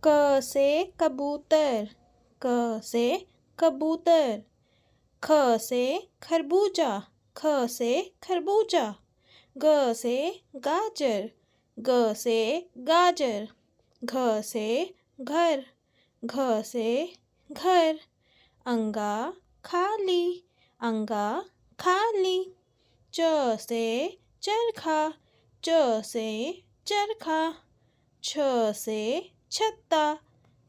क से कबूतर, क से कबूतर। ख से खरबूजा, ख से खरबूजा। ग से गाजर, ग से गाजर। घ से घर, घ से घर। अंगा खाली, अंगा खाली। च से चरखा, च से चरखा। छ से छत्ता,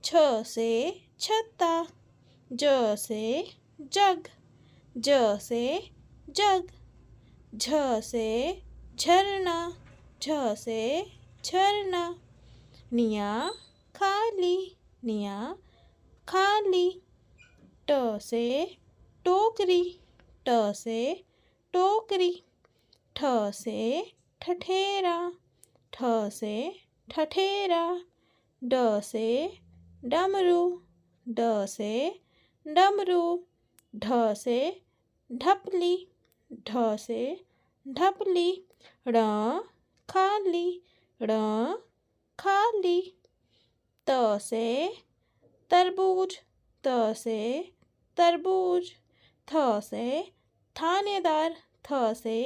छ से छत्ता। ज से जग, ज से जग। झ से झरना, झ से झरना। निया खाली, निया खाली। ट से टोकरी, ट से टोकरी। ठ से ठठेरा, ठ से ठठेरा। ड से डमरू, ड से डमरू। ढ से ढपली, ढ से ढपली। ण खाली, ण खाली। त से तरबूज, त से तरबूज। थ से थानेदार, थ से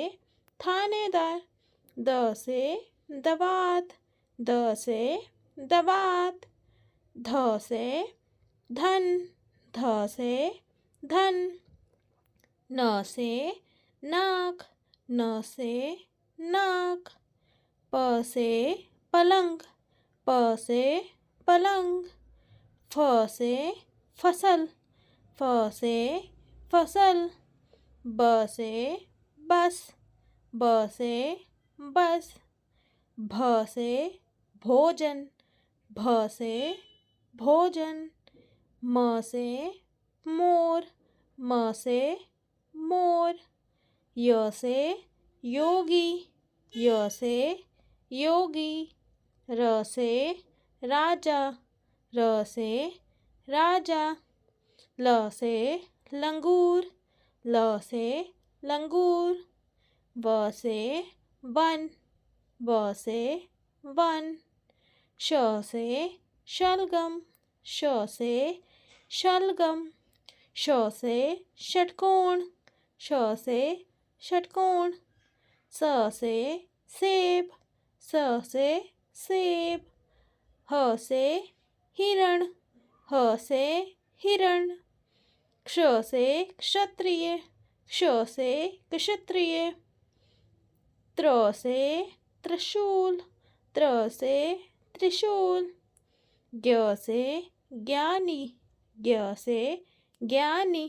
थानेदार। द से दवात, द से दवात। ध से धन, ध से धन। न से नाक, न से नाक। प से पलंग, प से पलंग। फ से फसल, फ से फसल। ब से बस, ब से बस। भ से भोजन, भ से भोजन। म से मोर, म से मोर। य से योगी, य से योगी। र से राजा, र से राजा। ल से लंगूर, ल से लंगूर। व से वन, व से वन। श से शलगम, श से शलगम। श से षटकोण, श से षटकोण। स से सेब, स से सेब। ह से हिरण, ह से हिरण। क्ष से क्षत्रिय, क्ष से क्षत्रिय। त्र से त्रिशूल, त्र से त्रिशूल। ज्ञ से ज्ञानी, ज्ञ से ज्ञानी।